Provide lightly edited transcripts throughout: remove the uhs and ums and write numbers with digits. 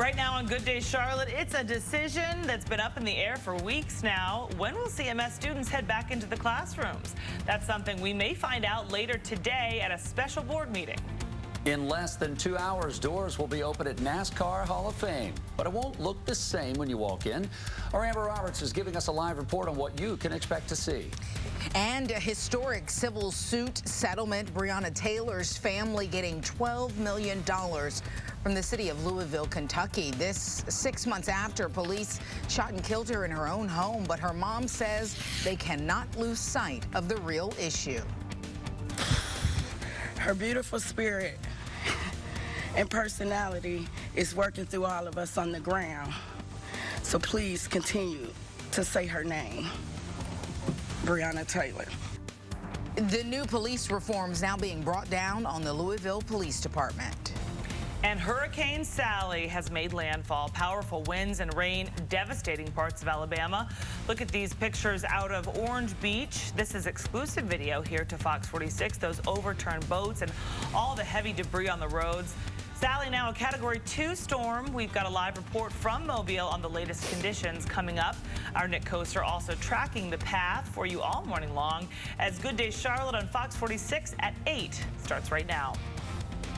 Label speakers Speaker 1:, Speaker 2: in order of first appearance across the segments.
Speaker 1: Right now on Good Day Charlotte, it's a decision that's been up in the air for weeks now. When will CMS students head back into the classrooms? That's something we may find out later today at a special board meeting.
Speaker 2: In less than 2 hours, doors will be open at NASCAR Hall of Fame, but it won't look the same when you walk in. Our Amber Roberts is giving us a live report on what you can expect to see.
Speaker 3: And a historic civil suit settlement. Breonna Taylor's family getting $12 million from the city of Louisville, Kentucky. This 6 months after police shot and killed her in her own home, but her mom says they cannot lose sight of the real issue.
Speaker 4: Her beautiful spirit and personality is working through all of us on the ground. So please continue to say her name, Breonna Taylor.
Speaker 3: The new police reforms now being brought down on the Louisville Police Department.
Speaker 1: And Hurricane Sally has made landfall. Powerful winds and rain devastating parts of Alabama. Look at these pictures out of Orange Beach. This is exclusive video here to Fox 46. Those overturned boats and all the heavy debris on the roads. Sally now a Category 2 storm. We've got a live report from Mobile on the latest conditions coming up. Our Nick Coaster also tracking the path for you all morning long as Good Day Charlotte on Fox 46 at 8 starts right now.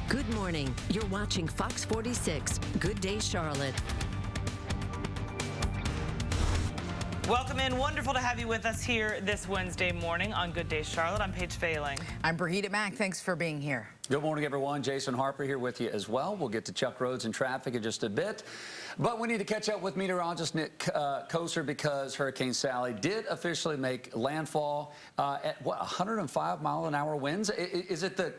Speaker 5: Good morning. You're watching Fox 46. Good Day Charlotte.
Speaker 1: Welcome in. Wonderful to have you with us here this Wednesday morning on Good Day Charlotte. I'm Paige Failing.
Speaker 3: I'm Brigida Mack. Thanks for being here.
Speaker 2: Good morning, everyone. Jason Harper here with you as well. We'll get to Chuck roads and traffic in just a bit. But we need to catch up with meteorologist Nick Coaster because Hurricane Sally did officially make landfall at, what, 105-mile-an-hour winds? Is it the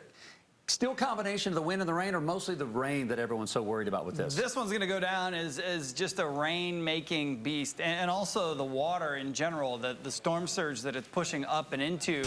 Speaker 2: still combination of the wind and the rain, or mostly the rain that everyone's so worried about with this?
Speaker 6: This one's going to go down as just a rain-making beast, and also the water in general, the storm surge that it's pushing up and into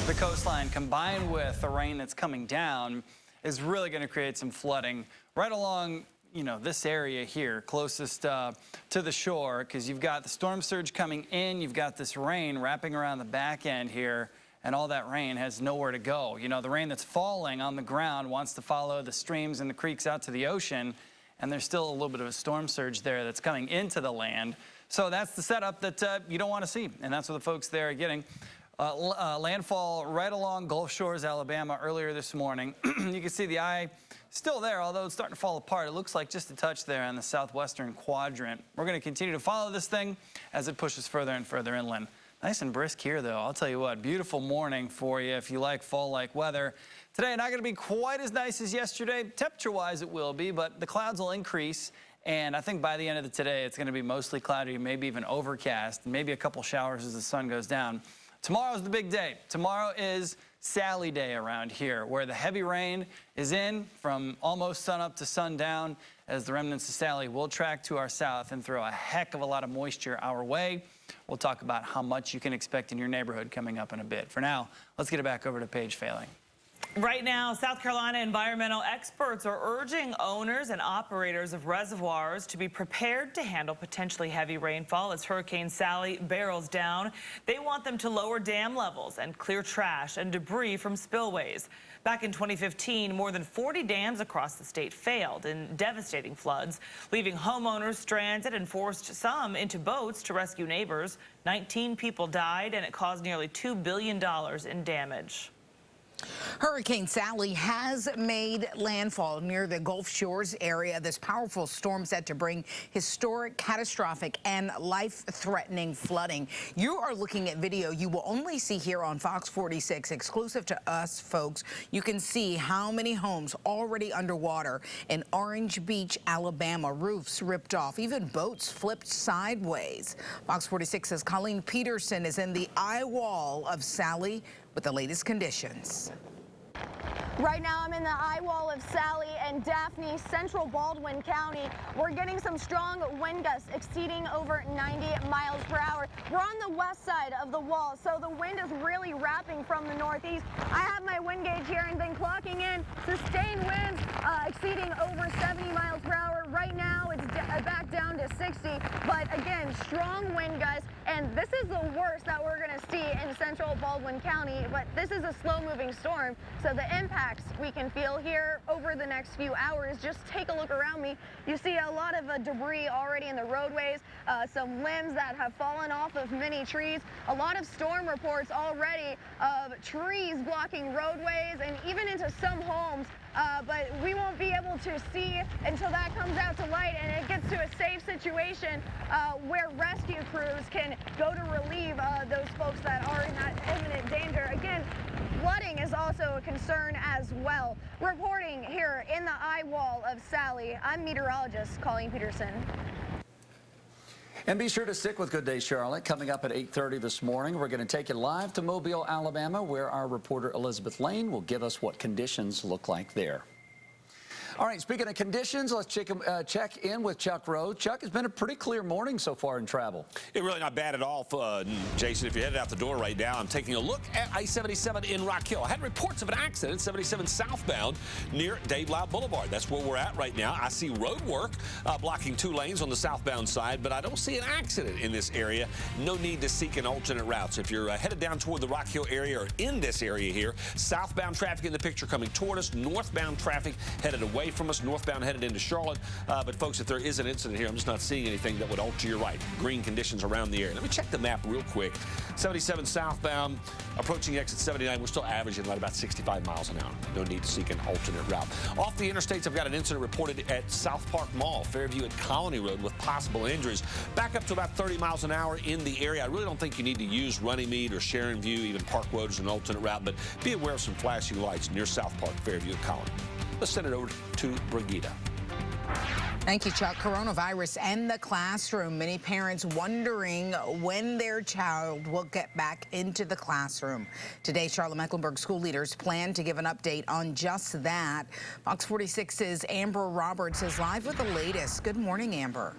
Speaker 6: the coastline, combined with the rain that's coming down, is really going to create some flooding right along, you know, this area here, closest to the shore, because you've got the storm surge coming in, you've got this rain wrapping around the back end here, and all that rain has nowhere to go. You know, the rain that's falling on the ground wants to follow the streams and the creeks out to the ocean, and there's still a little bit of a storm surge there that's coming into the land. So that's the setup that you don't want to see, and that's what the folks there are getting. Landfall right along Gulf Shores, Alabama, earlier this morning. You can see the eye still there, although it's starting to fall apart. It looks like just a touch there on the southwestern quadrant. We're going to continue to follow this thing as it pushes further and further inland. Nice and brisk here, though. I'll tell you what, beautiful morning for you if you like fall-like weather. Today, not going to be quite as nice as yesterday. Temperature-wise, it will be, but the clouds will increase. And I think by the end of the today, it's going to be mostly cloudy, maybe even overcast, and maybe a couple showers as the sun goes down. Tomorrow's the big day. Tomorrow is Sally Day around here, where the heavy rain is in from almost sunup to sundown, as the remnants of Sally will track to our south and throw a heck of a lot of moisture our way. We'll talk about how much you can expect in your neighborhood coming up in a bit. For now, let's get it back over to Paige Failing.
Speaker 1: Right now, South Carolina environmental experts are urging owners and operators of reservoirs to be prepared to handle potentially heavy rainfall as Hurricane Sally barrels down. They want them to lower dam levels and clear trash and debris from spillways. Back in 2015, more than 40 dams across the state failed in devastating floods, leaving homeowners stranded and forced some into boats to rescue neighbors. 19 people died, and it caused nearly $2 billion in damage.
Speaker 3: Hurricane Sally has made landfall near the Gulf Shores area. This powerful storm set to bring historic, catastrophic, and life-threatening flooding. You are looking at video you will only see here on Fox 46, exclusive to us, folks. You can see how many homes already underwater in Orange Beach, Alabama. Roofs ripped off, even boats flipped sideways. Fox 46's Colleen Peterson is in the eye wall of Sally with the latest conditions.
Speaker 7: Right now, I'm in the eye wall of Sally and Daphne, central Baldwin County. We're getting some strong wind gusts exceeding over 90 miles per hour. We're on the west side of the wall, so the wind is really wrapping from the northeast. I have my wind gauge here and been clocking in sustained winds exceeding over 70 miles per hour. Right now, it's back down to 60, but again, strong wind gusts. And this is the worst that we're going to see in central Baldwin County, but this is a slow-moving storm, so the impacts we can feel here over the next few hours. Just take a look around me. You see a lot of debris already in the roadways, some limbs that have fallen off of many trees, a lot of storm reports already of trees blocking roadways and even into some homes, but we won't be able to see until that comes out to light and it gets to a safe situation where rescue crews can go to relieve those folks that are in that imminent danger. Again, flooding is also a concern as well. Reporting here in the eye wall of Sally, I'm meteorologist Colleen Peterson.
Speaker 2: And be sure to stick with Good Day Charlotte. Coming up at 8:30 this morning, we're going to take you live to Mobile, Alabama, where our reporter Elizabeth Lane will give us what conditions look like there. All right, speaking of conditions, let's check in with Chuck Rhodes. Chuck, it's been a pretty clear morning so far in travel.
Speaker 8: It really not bad at all, Jason. If you're headed out the door right now, I'm taking a look at I-77 in Rock Hill. I had reports of an accident, 77 southbound near Dave Loud Boulevard. That's where we're at right now. I see road work blocking 2 lanes on the southbound side, but I don't see an accident in this area. No need to seek an alternate route. So if you're headed down toward the Rock Hill area or in this area here, southbound traffic in the picture coming toward us, northbound traffic headed away from us, northbound headed into Charlotte. But folks, if there is an incident here, I'm just not seeing anything that would alter your right. Green conditions around the area. Let me check the map real quick. 77 southbound, approaching exit 79. We're still averaging right about 65 miles an hour. No need to seek an alternate route. Off the interstates, I've got an incident reported at South Park Mall, Fairview and Colony Road with possible injuries. Back up to about 30 miles an hour in the area. I really don't think you need to use Runnymede or Sharon View, even Park Road as an alternate route, but be aware of some flashing lights near South Park, Fairview and Colony. Let's send it over to Brigida.
Speaker 3: Thank you, Chuck. Coronavirus and the classroom. Many parents wondering when their child will get back into the classroom. Today, Charlotte-Mecklenburg school leaders plan to give an update on just that. Fox 46's Amber Roberts is live with the latest. Good morning, Amber.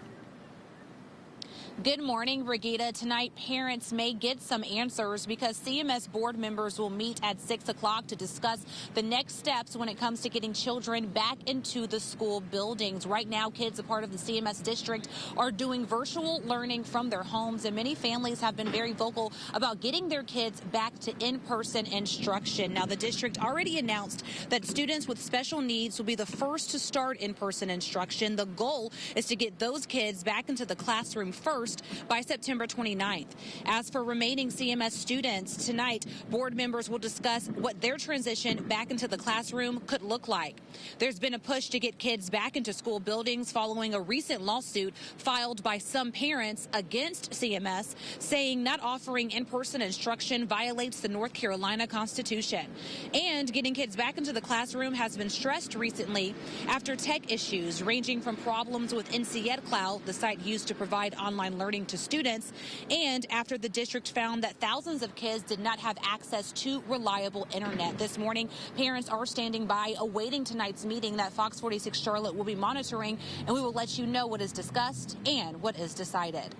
Speaker 9: Good morning, Brigida. Tonight, parents may get some answers because CMS board members will meet at 6 o'clock to discuss the next steps when it comes to getting children back into the school buildings. Right now, kids a part of the CMS district are doing virtual learning from their homes, and many families have been very vocal about getting their kids back to in-person instruction. Now, the district already announced that students with special needs will be the first to start in-person instruction. The goal is to get those kids back into the classroom first by September 29th. As for remaining CMS students, tonight, board members will discuss what their transition back into the classroom could look like. There's been a push to get kids back into school buildings following a recent lawsuit filed by some parents against CMS, saying not offering in-person instruction violates the North Carolina Constitution. And getting kids back into the classroom has been stressed recently after tech issues ranging from problems with NC Cloud, the site used to provide online learning to students, and after the district found that thousands of kids did not have access to reliable internet. This morning, parents are standing by awaiting tonight's meeting that Fox 46 Charlotte will be monitoring, and we will let you know what is discussed and what is decided.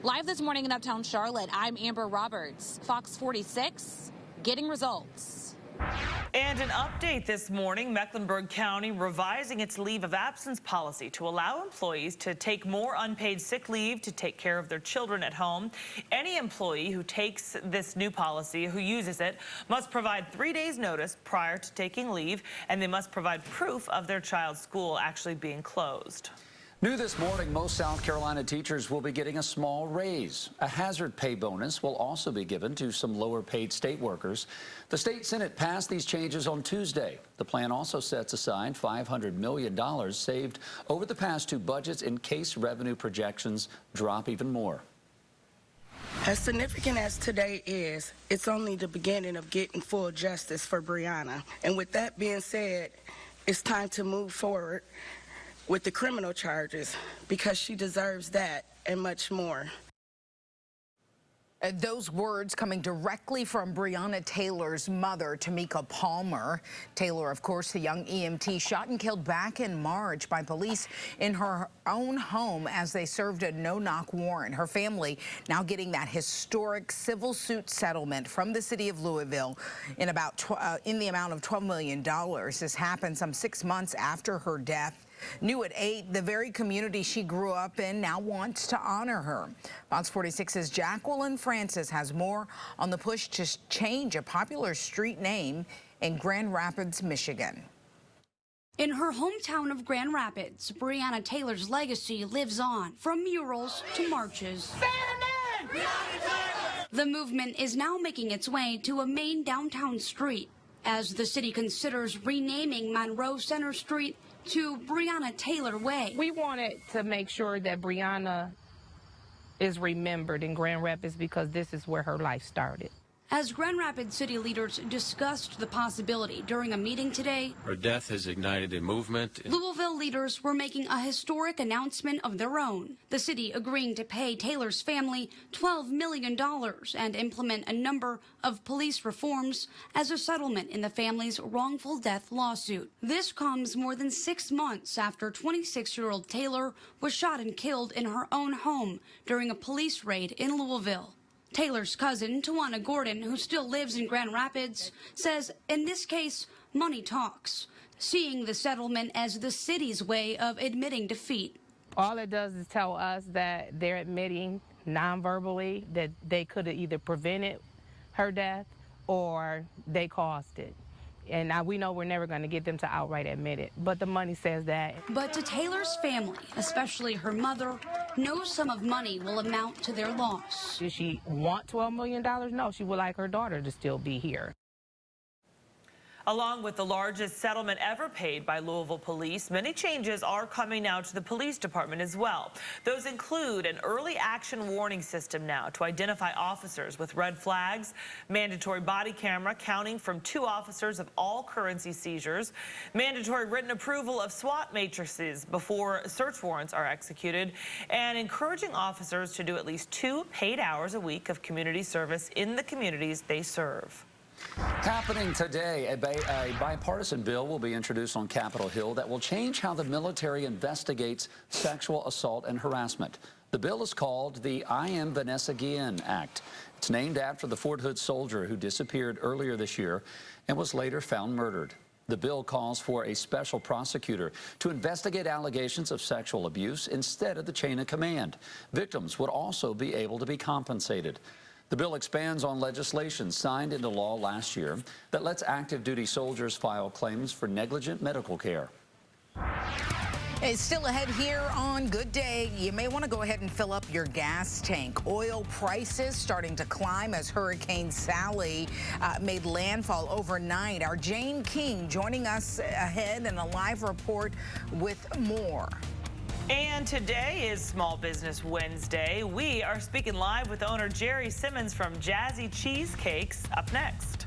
Speaker 9: Live this morning in Uptown Charlotte, I'm Amber Roberts, Fox 46, getting results.
Speaker 1: And an update this morning, Mecklenburg County revising its leave of absence policy to allow employees to take more unpaid sick leave to take care of their children at home. Any employee who takes this new policy, who uses it, must provide 3 days notice prior to taking leave, and they must provide proof of their child's school actually being closed.
Speaker 2: New this morning, most South Carolina teachers will be getting a small raise. A hazard pay bonus will also be given to some lower paid state workers. The state Senate passed these changes on Tuesday. The plan also sets aside $500 million saved over the past 2 budgets in case revenue projections drop even more.
Speaker 4: As significant as today is, it's only the beginning of getting full justice for Brianna. And with that being said, it's time to move forward with the criminal charges because she deserves that and much more.
Speaker 3: Those words coming directly from Breonna Taylor's mother, Tamika Palmer. Taylor, of course, the young EMT shot and killed back in March by police in her own home as they served a no-knock warrant. Her family now getting that historic civil suit settlement from the city of Louisville in the amount of $12 million. This happened some 6 months after her death. New at 8, the very community she grew up in now wants to honor her. Fox 46's Jacqueline Francis has more on the push to change a popular street name in Grand Rapids, Michigan.
Speaker 10: In her hometown of Grand Rapids, Breonna Taylor's legacy lives on, from murals to marches. The movement is now making its way to a main downtown street as the city considers renaming Monroe Center Street to Breonna Taylor Way.
Speaker 11: We wanted to make sure that Breonna is remembered in Grand Rapids because this is where her life started.
Speaker 10: As Grand Rapids city leaders discussed the possibility during a meeting today,
Speaker 12: her death has ignited a movement.
Speaker 10: Louisville leaders were making a historic announcement of their own. The city agreeing to pay Taylor's family $12 million and implement a number of police reforms as a settlement in the family's wrongful death lawsuit. This comes more than 6 months after 26-year-old Taylor was shot and killed in her own home during a police raid in Louisville. Taylor's cousin, Tawana Gordon, who still lives in Grand Rapids, says in this case, money talks, seeing the settlement as the city's way of admitting defeat.
Speaker 11: All it does is tell us that they're admitting non-verbally that they could have either prevented her death or they caused it. And now we know we're never going to get them to outright admit it, but the money says that.
Speaker 10: But to Taylor's family, especially her mother, no sum of money will amount to their loss.
Speaker 11: Does she want $12 million? No, she would like her daughter to still be here.
Speaker 1: Along with the largest settlement ever paid by Louisville police, many changes are coming now to the police department as well. Those include an early action warning system now to identify officers with red flags, mandatory body camera counting from 2 officers of all currency seizures, mandatory written approval of SWAT matrices before search warrants are executed, and encouraging officers to do at least 2 paid hours a week of community service in the communities they serve.
Speaker 2: Happening today, a bipartisan bill will be introduced on Capitol Hill that will change how the military investigates sexual assault and harassment. The bill is called the I Am Vanessa Guillen Act. It's named after the Fort Hood soldier who disappeared earlier this year and was later found murdered. The bill calls for a special prosecutor to investigate allegations of sexual abuse instead of the chain of command. Victims would also be able to be compensated. The bill expands on legislation signed into law last year that lets active duty soldiers file claims for negligent medical care.
Speaker 3: It's still ahead here on Good Day. You may want to go ahead and fill up your gas tank. Oil prices starting to climb as Hurricane Sally made landfall overnight. Our Jane King joining us ahead in a live report with more.
Speaker 1: And today is Small Business Wednesday. We are speaking live with owner Jerry Simmons from Wjzy Cheesecakes up next.